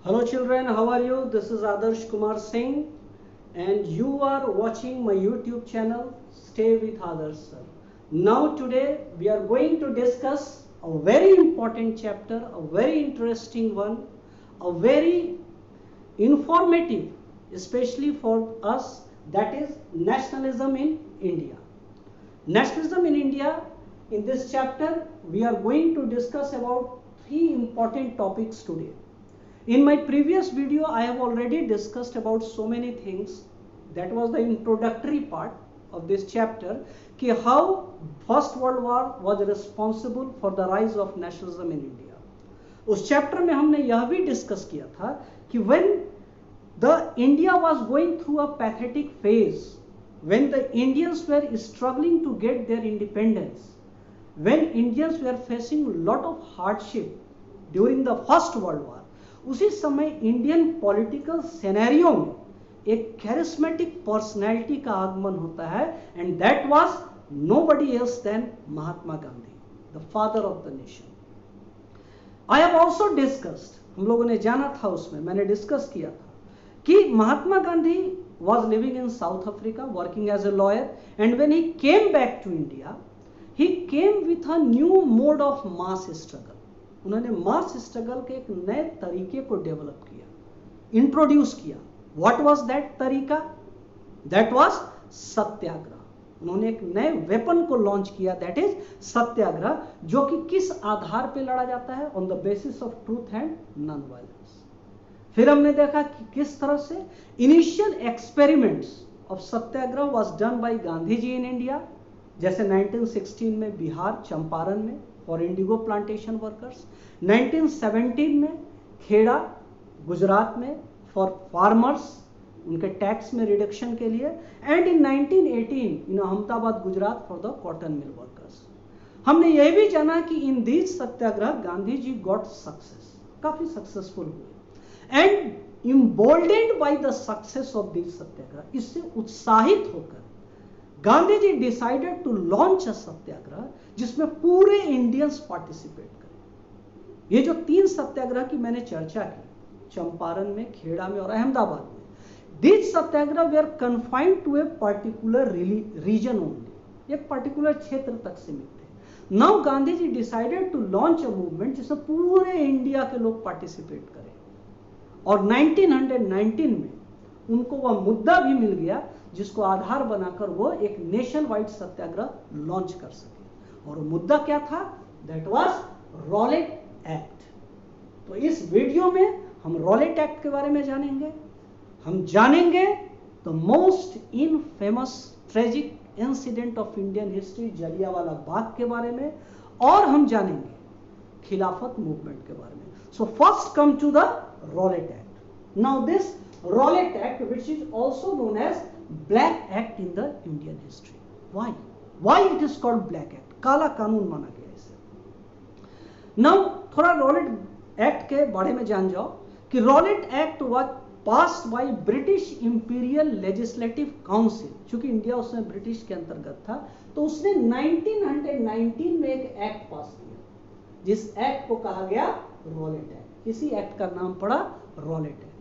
Hello children, how are you? This is Adarsh Kumar Singh and you are watching my YouTube channel Stay with Adarsh sir. Now today we are going to discuss a very important chapter, a very interesting one, a very informative, especially for us, that is nationalism in India. Nationalism in India, in this chapter we are going to discuss about three important topics today. In my previous video, I have already discussed about so many things. That was the introductory part of this chapter, कि how First World War was responsible for the rise of nationalism in India. उस chapter में हमने यह भी discuss किया था कि when the India was going through a pathetic phase, when the Indians were struggling to get their independence, when Indians were facing a lot of hardship during the First World War, उसी समय Indian political scenario में एक charismatic personality का आगमन होता है and that was nobody else than Mahatma Gandhi, the father of the nation. I have also discussed, हम लोगों ने जाना था, उसमें मैंने डिस्कस किया था कि Mahatma Gandhi was living in South Africa working as a lawyer and when he came back to India he came with a new mode of mass struggle. उन्होंने मास स्ट्रगल के एक नए तरीके को डेवलप किया, इंट्रोड्यूस किया. व्हाट वाज दैट तरीका? That was सत्याग्रह. उन्होंने एक नए वेपन को लॉन्च किया, दैट इज सत्याग्रह, जो कि किस आधार पे लड़ा जाता है? On the basis of truth and non violence. फिर हमने देखा कि किस तरह से initial experiments of satyagraha was done by Gandhi ji in India, जैसे 1916 में बिहार चंपारण में फॉर इंडिगो प्लांटेशन वर्कर्स, 1917 में खेड़ा गुजरात में फॉर फार्मर्स, उनके टैक्स में रिडक्शन के लिए, and in 1918 in Ahmedabad Gujarat for the cotton mill workers. हमने यह भी जाना कि in these satyagraha Gandhi ji got success, काफी सक्सेसफुल हुए and emboldened by the success of these satyagraha. इससे उत्साहित होकर Gandhi ji decided to launch a satyagraha जिसमें पूरे इंडियंस पार्टिसिपेट करें. ये जो तीन सत्याग्रह की मैंने चर्चा की, चंपारण में, खेड़ा में और अहमदाबाद में, this satyagraha we are confined to a particular region only, एक पर्टिकुलर क्षेत्र तक सीमित थे. Now Gandhi ji decided to launch a movement जिसमें पूरे इंडिया के लोग पार्टिसिपेट करें, और 1919 में उनको वह मुद्दा भी मिल गया जिसको आधार बनाकर वो एक नेशन वाइड सत्याग्रह लॉन्च कर सके. और मुद्दा क्या था? That was Rowlatt act. तो इस वीडियो में हम रॉलेट एक्ट के बारे में जानेंगे. हम जानेंगे the most infamous tragic incident of Indian history, Jallianwala Bagh के बारे में, और हम जानेंगे खिलाफत मूवमेंट के बारे में. So first come to the Rowlatt act. Now this Rowlatt act, which is also known as Black Act in the Indian history. Why it is called Black Act? काला कानून माना गया इसे. नाउ थोड़ा रॉलेट एक्ट के बारे में जान जाओ कि Rowlatt act was passed by British imperial legislative council. चूंकि इंडिया उसमें ब्रिटिश के अंतर्गत था, तो उसने 1919 में एक एक्ट पास किया, जिस एक्ट को कहा गया रॉलेट एक्ट. इसी एक्ट का नाम पड़ा रॉलेट एक्ट.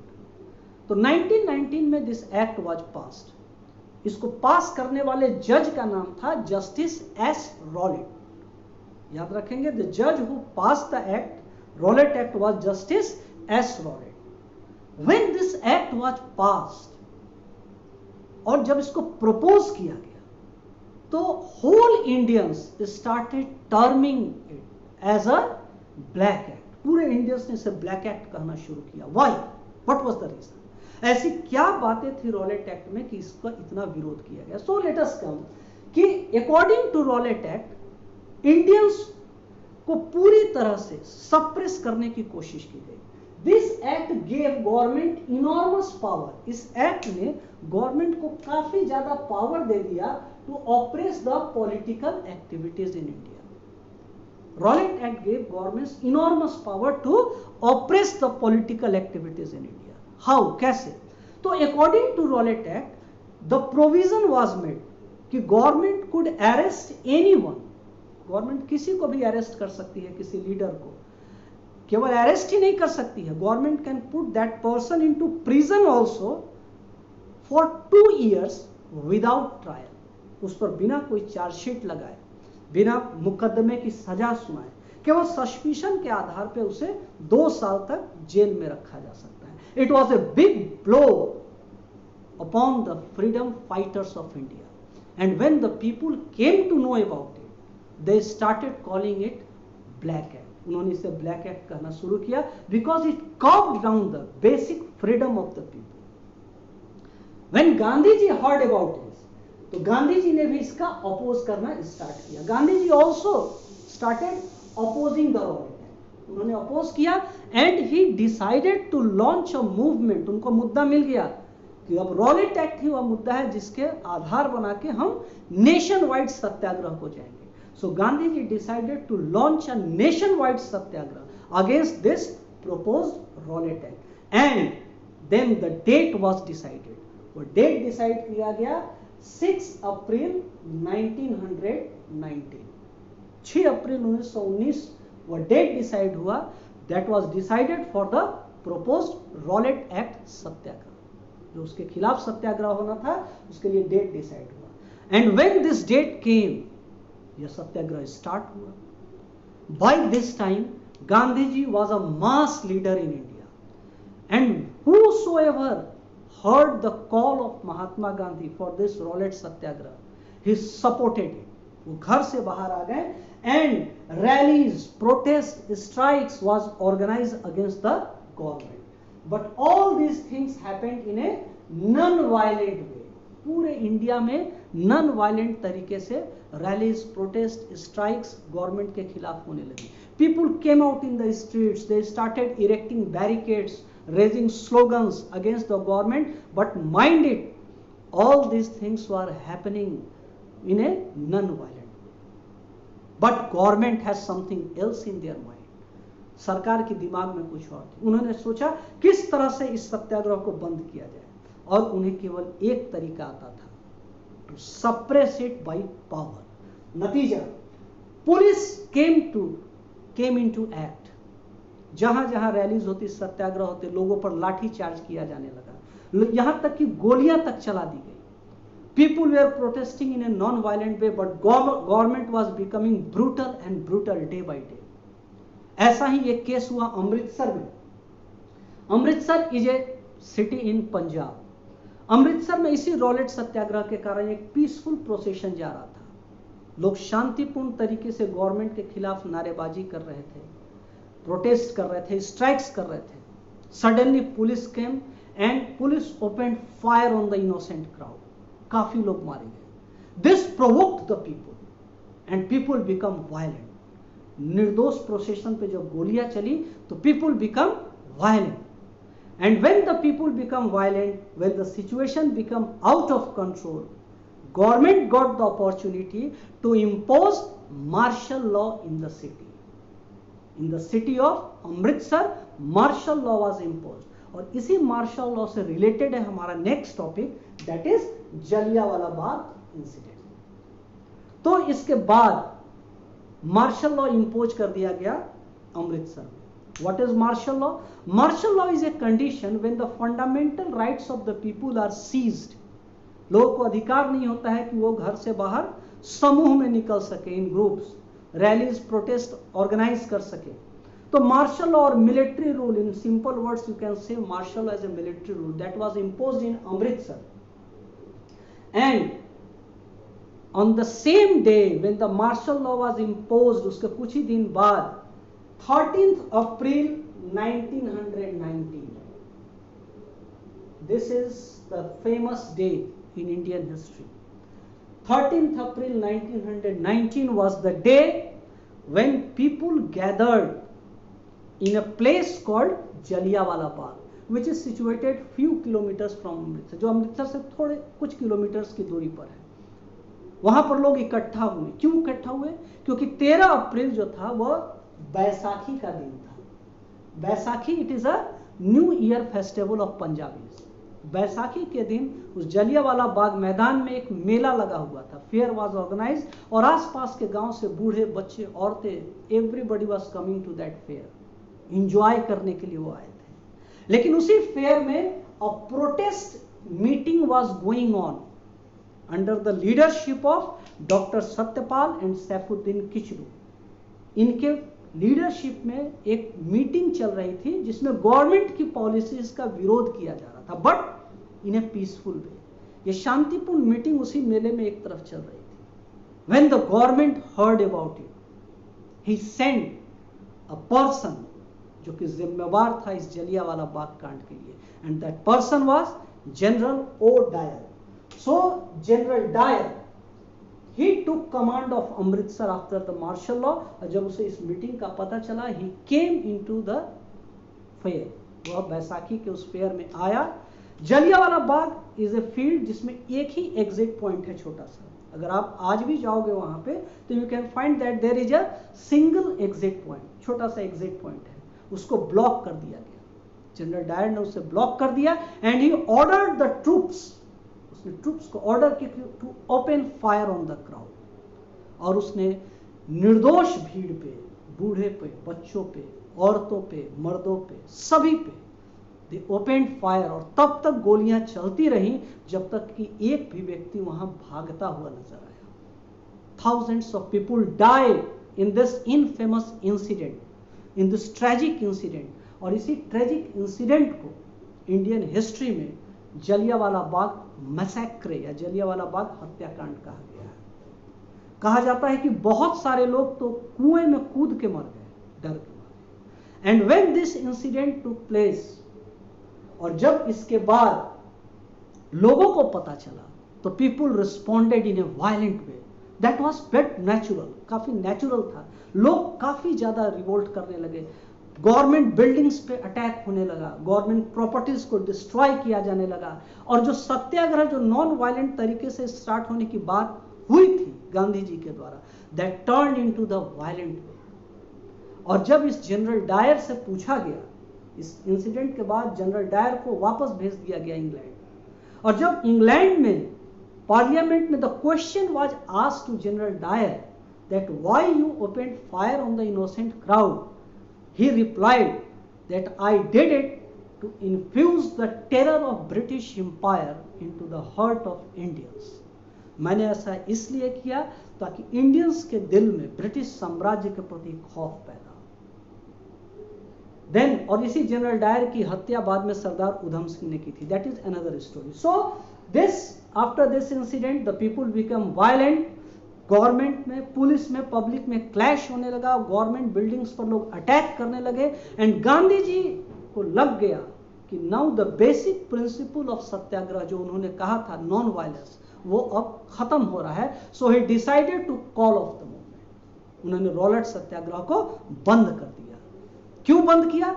तो 1919 में दिस एक्ट वाज पास्ड. इसको पास करने वाले जज का नाम था जस्टिस एस रॉलेट. याद रखेंगे, द जज who pass the act Rowlatt act was justice S Rowlatt. When this act was passed, और जब इसको प्रपोज किया गया, तो whole Indians started terming it as a black act. पूरे इंडियंस ने इसे ब्लैक एक्ट कहना शुरू किया. Why? What was the reason? ऐसी क्या बातें थी रॉलेट एक्ट में कि इसका इतना विरोध किया गया? सो लेट अस कम कि according to Rowlatt act Indians को पूरी तरह से सप्रेस करने की कोशिश की गई. This act gave government enormous power. इस एक्ट ने गवर्नमेंट को काफी ज्यादा पावर दे दिया to oppress the political activities in India. Rowlatt Act gave government enormous power to oppress the political activities in India. How? कैसे? तो according to Rowlatt Act the provision was made कि government could arrest anyone. Government किसी को भी arrest कर सकती है, किसी लीडर को, केवल अरेस्ट ही नहीं कर सकती है, government can put that person into prison also for 2 years without trial, उस पर बिना कोई चार्जशीट लगाए, बिना मुकदमे की सजा सुनाए, केवल सस्पिशन के आधार पर उसे 2 साल तक जेल में रखा जा सकता है। It was a big blow upon the freedom fighters of India, and when the people came to know about it they started calling it black act. उन्होंने इसे ब्लैक एक्ट कहना शुरू किया because it curbed down the basic freedom of the people. When Gandhi ji heard about this, तो गांधी जी ने भी इसका oppose करना स्टार्ट किया। Gandhi ji also started opposing the Rowlatt Act, उन्होंने अपोज किया and he decided to launch a movement. उनको मुद्दा मिल गया कि अब रॉलेट एक्ट ही वह मुद्दा है जिसके आधार बना के हम नेशन वाइड सत्याग्रह को जाएंगे। So Gandhi ji decided to launch a nationwide satyagraha against this proposed Rowlatt Act, and then the date was decided. वो date decide किया गया 6 अप्रैल 1919, 6 अप्रैल 1919 वो date decide हुआ। That was decided for the proposed Rowlatt Act सत्याग्रह, जो उसके खिलाफ सत्याग्रह होना था उसके लिए date decide हुआ। And when this date came, यह सत्याग्रह स्टार्ट हुआ। By this time Gandhi ji was a mass leader in India, and whosoever heard the call of Mahatma Gandhi for this Rowlatt satyagraha, he supported it. वो घर से बाहर आ गए, and rallies, protest, strikes was organized against the government. But all these things happened in a non-violent way. पूरे India में non violent तरीके से रैलीज, प्रोटेस्ट, स्ट्राइक्स गवर्नमेंट के खिलाफ होने लगी। People came out in the streets, they started erecting barricades, raising slogans against the government, but mind it, all these things were happening in a non violent, but government has something else in their mind. सरकार के दिमाग में कुछ और थी। उन्होंने सोचा किस तरह से इस सत्याग्रह को बंद किया जाए, और उन्हें केवल एक तरीका आता था, to suppress it by power. नतीजा, पुलिस केम इनटू एक्ट। जहां जहां रैलीज होती, सत्याग्रह होते, लोगों पर लाठी चार्ज किया जाने लगा, यहां तक कि गोलियां तक चला दी गई। People were protesting in a non violent way, but government was becoming brutal and brutal day by day. ऐसा ही एक केस हुआ अमृतसर में। Amritsar is a city in Punjab. Amritsar में इसी रॉलेट सत्याग्रह के कारण एक पीसफुल प्रोसेशन जा रहा था। लोग शांतिपूर्ण तरीके से गवर्नमेंट के खिलाफ नारेबाजी कर रहे थे, प्रोटेस्ट कर रहे थे, स्ट्राइक्स कर रहे थे। Suddenly police came and police opened fire on the innocent crowd. काफी लोग मारे गए। This provoked the people and people become violent. निर्दोष प्रोसेशन पे जब गोलियां चली तो people become violent, and when the people become violent, when the situation become out of control, government got the opportunity to impose martial law in the city. In the city of Amritsar, martial law was imposed. और इसी martial law से related है हमारा next topic, that is Jallianwala Bagh incident. तो इसके बाद martial law impose कर दिया गया अमृतसर में। What is martial law? Martial law is a condition when the fundamental rights of the people are seized. लोगों को अधिकार नहीं होता है कि वो घर से बाहर समूह में निकल सके, in groups, rallies, protest organise कर सके। तो मार्शल लॉ और military rule, in simple words you can say martial law as a military rule that was imposed in Amritsar. And on the same day when the martial law was imposed, उसके कुछ ही दिन बाद 13th April 1919. This is the famous day in Indian history. 13th April 1919 was the day when people gathered in a place called Jallianwala Bagh, which is situated few kilometers from Amritsar, जो अमृतसर से थोड़े कुछ kilometres की दूरी पर है। वहां पर लोग इकट्ठा हुए। क्यों इकट्ठा हुए? क्योंकि 13 अप्रैल जो था वह बैसाखी का दिन था। Baisakhi, it is a new year festival of Punjabis. Baisakhi के दिन उस जलियांवाला बाग मैदान में एक मेला लगा हुआ था, फेयर वाज ऑर्गेनाइज, और आसपास के गांव से बूढ़े, बच्चे, औरतें, everybody was coming to that fair. Enjoy करने के लिए वो आए थे। लेकिन उसी फेयर में a protest meeting was going on under the leadership of doctor Satyapal and Saifuddin Kitchlew. इनके लीडरशिप में एक मीटिंग चल रही थी जिसमें गवर्नमेंट की पॉलिसीज का विरोध किया जा रहा था, बट इन ए पीसफुल वे। ये शांतिपूर्ण मीटिंग उसी मेले में एक तरफ चल रही थी। When the government heard about it, he sent a person जो कि जिम्मेवार था इस जलियांवाला बाग कांड के लिए, and that person was general O Dyer. So general Dyer he took command of Amritsar after the martial law। और जब उसे इस मीटिंग का पता चला, he came into the fair, वह बैसाखी के उस फेयर में आया। Jallianwala Bagh is a field जिसमें एक ही एग्जिट पॉइंट है, छोटा सा। अगर आप आज भी जाओगे वहां पे तो you can find that there is a single exit point, छोटा सा एग्जिट पॉइंट है। उसको ब्लॉक कर दिया गया, जनरल डायर ने उसे ब्लॉक कर दिया and he ordered the troops, troops को ऑर्डर की to open fire on the crowd. और उसने निर्दोष भीड़ पे, बूढ़े पे, बच्चों पे, औरतों पे, मर्दों पे, सभी पे दे ओपन फायर। और तब तक गोलियां चलती रहीं जब तक कि एक भी व्यक्ति वहां भागता हुआ नजर आया। Thousands of people died in this infamous incident, in this tragic incident। और इसी ट्रेजिक इंसिडेंट को इंडियन हिस्ट्री में जलियांवाला बाग मैसेक्रे या जलियांवाला बाग हत्याकांड कहा गया है। कहा जाता है कि बहुत सारे लोग तो कुएं में कूद के मर गए डर के मारे। And when this incident took place, और जब इसके बाद लोगों को पता चला तो people responded in a violent way. That was quite natural, काफी नेचुरल था। लोग काफी ज्यादा रिवोल्ट करने लगे, गवर्नमेंट बिल्डिंग्स पे अटैक होने लगा, गवर्नमेंट प्रॉपर्टीज को डिस्ट्रॉय किया जाने लगा। और जो सत्याग्रह जो नॉन वायलेंट तरीके से स्टार्ट होने की बात हुई थी गांधी जी के द्वारा, that turn into the violent way. और जब इस जनरल डायर से पूछा गया, इस इंसिडेंट के बाद जनरल डायर को वापस भेज दिया गया इंग्लैंड। और जब इंग्लैंड में पार्लियामेंट में the question was asked to general Dyer that why you opened fire on the innocent crowd, he replied that I did it to infuse the terror of British Empire into the heart of Indians। मैंने ऐसा इसलिए किया ताकि Indians के दिल में British साम्राज्य के प्रति खौफ पैदा हो। देन, और इसी जनरल डायर की हत्या बाद में सरदार उधम सिंह ने की थी। That is another story. So this, after this incident the people become violent. Government में, पुलिस में, पब्लिक में क्लैश होने लगा, गवर्नमेंट बिल्डिंग्स पर लोग अटैक करने लगे। एंड गांधी जी को लग गया कि now the basic principle of satyagraha जो उन्होंने कहा था नॉन वायलेंस, वो अब खत्म हो रहा है। So he decided to call off the movement. उन्होंने रॉलेट सत्याग्रह को बंद कर दिया। क्यों बंद किया?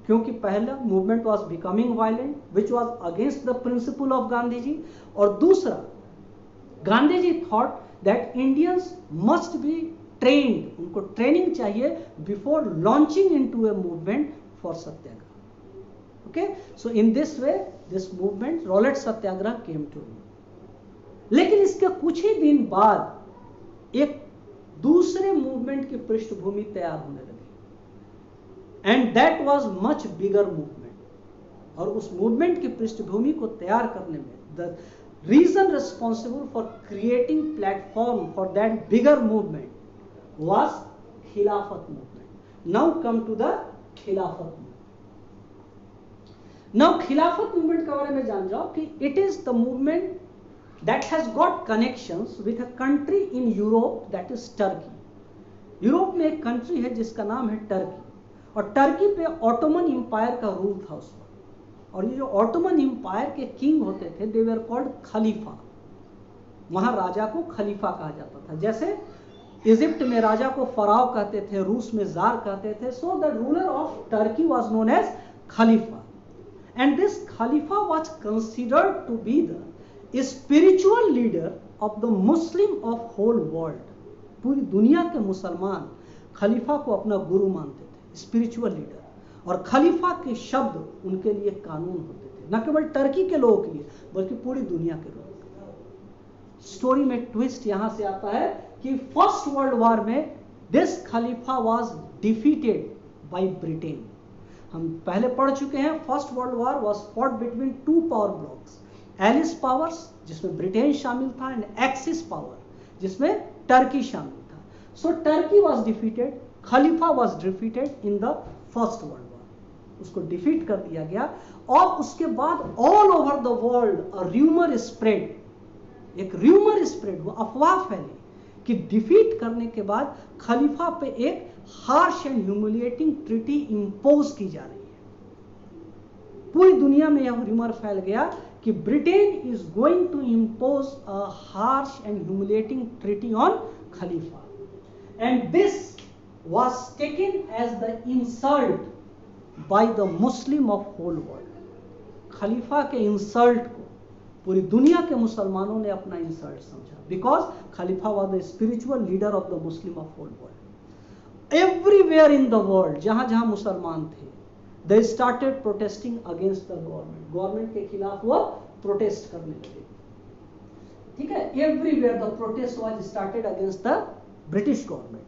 क्योंकि पहला movement was becoming violent which was against the principle of Gandhi ji, और दूसरा Gandhi ji thought that Indians must be trained, उनको ट्रेनिंग चाहिए before launching into a movement for satyagraha। Okay, so in this way this movement Rowlatt Satyagraha came to be। लेकिन इसके कुछ ही दिन बाद एक दूसरे मूवमेंट की पृष्ठभूमि तैयार होने लगी, and that was much bigger movement. और उस मूवमेंट की पृष्ठभूमि को तैयार करने में the reason responsible for creating platform for that bigger movement was Khilafat movement। Now come to the Khilafat movement। Now Khilafat movement के बारे में जान जाओ कि it is the movement that has got connections with a country in Europe, that is Turkey। Europe में एक country है जिसका नाम है टर्की, और टर्की पे ऑटोमन एम्पायर का रूल था उस वक्त। और ये जो ऑटोमन एम्पायर के किंग होते थे दे वर कॉल्ड खलीफा। वहां राजा को खलीफा कहा जाता था। जैसे इजिप्ट में राजा को फराव कहते थे, रूस में जार कहते थे। So the ruler of Turkey was known as Khalifa, and this Khalifa was considered to be the spiritual leader of the Muslim of whole world. पूरी दुनिया के मुसलमान खलीफा को अपना गुरु मानते थे, स्पिरिचुअल लीडर। और खलीफा के शब्द उनके लिए कानून होते थे, न केवल टर्की के लोगों के लिए बल्कि पूरी दुनिया के लोगों के लिए। स्टोरी में ट्विस्ट यहां से आता है कि फर्स्ट वर्ल्ड वॉर में this Khalifa was defeated by Britain. हम पहले पढ़ चुके हैं, first world war was fought between two power blocs, allies powers जिसमें ब्रिटेन शामिल था एंड एक्सिस पावर जिसमें टर्की शामिल था। So Turkey was defeated, Khalifa was defeated in the first world war, उसको डिफीट कर दिया गया। और उसके बाद all over the world a rumour spread, एक र्यूमर स्प्रेड हुआ, अफवाह फैली कि डिफीट करने के बाद खलीफा पे एक harsh and humiliating treaty impose की जा रही है। पूरी दुनिया में यह र्यूमर फैल गया कि Britain is going to impose a harsh and humiliating treaty on खलीफा, and this was taken as the insult by the Muslim of whole world. खलीफा के इंसल्ट को पूरी दुनिया के मुसलमानों ने अपना इंसल्ट समझा, because Khalifa was the spiritual leader of the Muslim of whole world. Everywhere in the world, जहां जहां मुसलमान थे, they started protesting against the government, government के खिलाफ वो प्रोटेस्ट करने लगे। ठीक है, everywhere the protest was started against the British government,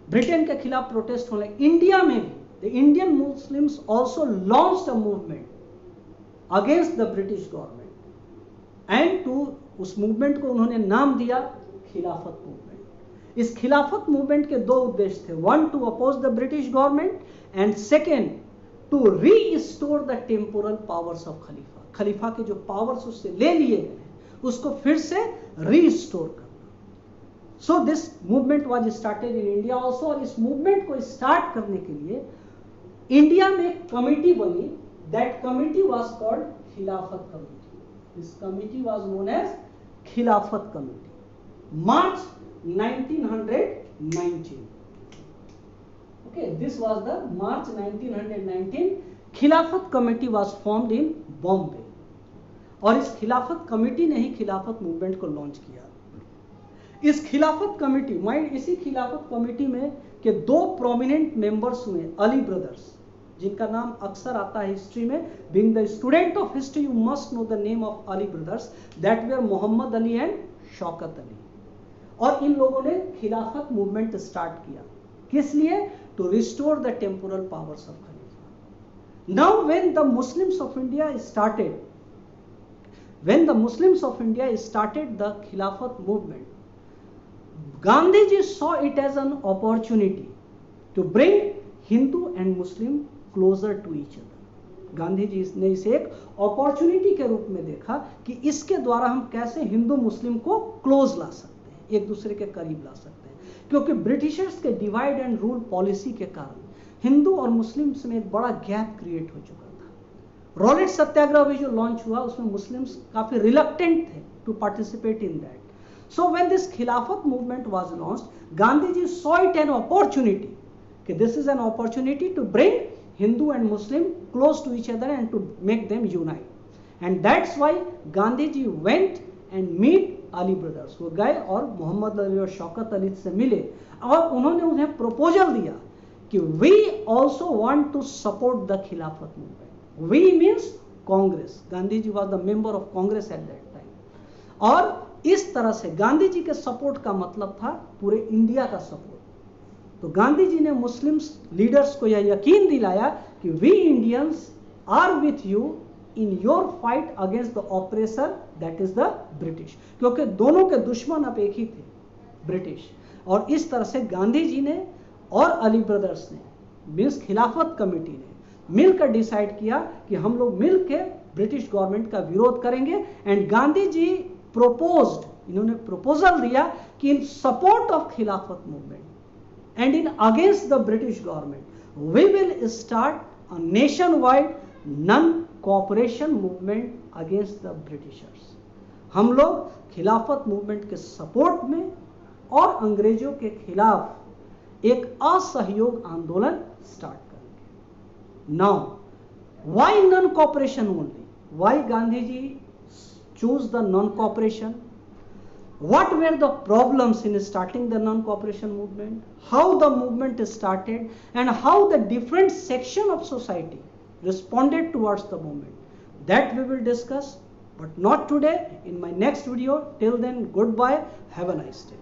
Britain के खिलाफ प्रोटेस्ट होने। इंडिया में भी the Indian Muslims also launched a movement against the British government, and to उस मूवमेंट को उन्होंने नाम दिया खिलाफत मूवमेंट। इस खिलाफत मूवमेंट के दो उद्देश्य थे, one to oppose the British government and second to restore the temporal powers of खलीफा। खलीफा के जो पावर्स उससे ले लिए गए हैं उसको फिर से रीस्टोर करना। So this movement was started in India also, और इस मूवमेंट को स्टार्ट करने के लिए इंडिया में एक कमिटी बनी, दैट कमिटी वाज कॉल्ड खिलाफत committee. This committee was known as Khilafat Committee. March 1919. Okay, this was the March 1919. Khilafat Committee was formed in Bombay. और इस खिलाफत कमेटी ने ही खिलाफत मूवमेंट को लॉन्च किया। इस खिलाफत कमेटी इसी खिलाफत कमेटी में के दो प्रोमिनेंट मेंबर्स हुए, अली ब्रदर्स, जिनका नाम अक्सर आता है हिस्ट्री में। Being the student of history you must know the name of Ali brothers, that were Mohammad Ali and Shaukat Ali. और इन लोगों ने खिलाफत मूवमेंट स्टार्ट किया, किस लिए? To restore the temporal powers of Khalifa. Now when the Muslims of India started the Khilafat movement, Gandhi ji saw it as an opportunity to bring Hindu and Muslim closer to each other. Gandhi ji ने इसे एक opportunity के रूप में देखा कि इसके द्वारा हम कैसे हिंदू मुस्लिम को क्लोज ला सकते हैं, एक दूसरे के करीब ला सकते हैं। क्योंकि ब्रिटिशर्स के डिवाइड एंड रूल पॉलिसी के कारण हिंदू और मुस्लिम्स में एक बड़ा गैप क्रिएट हो चुका था। रॉलेट सत्याग्रह भी जो लॉन्च हुआ उसमें मुस्लिम्स काफी रिलक्टेंट थे to participate in that. So when this Khilafat movement was launched, Gandhi ji saw it an opportunity. Okay, this is an opportunity to bring Hindu and Muslim close to each other and to make them unite. And that's why Gandhi ji went and meet Ali brothers. वो गए और मोहम्मद अली और शौकत अली से मिले और उन्होंने उन्हें proposal दिया कि we also want to support the Khilafat movement. We means Congress. Gandhi ji was the member of Congress at that time. और इस तरह से गांधी जी के सपोर्ट का मतलब था पूरे इंडिया का सपोर्ट। तो गांधी जी ने मुस्लिम लीडर्स को यह यकीन दिलाया कि we Indians are with you in your fight against the oppressor that is the British, क्योंकि दोनों के दुश्मन अब एक ही थे, ब्रिटिश। और इस तरह से गांधी जी ने और अली ब्रदर्स ने मीन्स खिलाफत कमेटी ने मिलकर डिसाइड किया कि हम लोग मिलकर ब्रिटिश गवर्नमेंट का विरोध करेंगे। एंड गांधी जी proposed, इन्होंने प्रपोजल दिया कि in support of Khilafat movement and in against the British government we will start a nationwide non cooperation movement against the Britishers. हम लोग खिलाफत मूवमेंट के सपोर्ट में और अंग्रेजों के खिलाफ एक असहयोग आंदोलन स्टार्ट करेंगे। Now why non cooperation only? Why Gandhi ji choose the non-cooperation? What were the problems in starting the non-cooperation movement? How the movement started and how the different section of society responded towards the movement? That we will discuss, but not today. In my next video. Till then, goodbye. Have a nice day.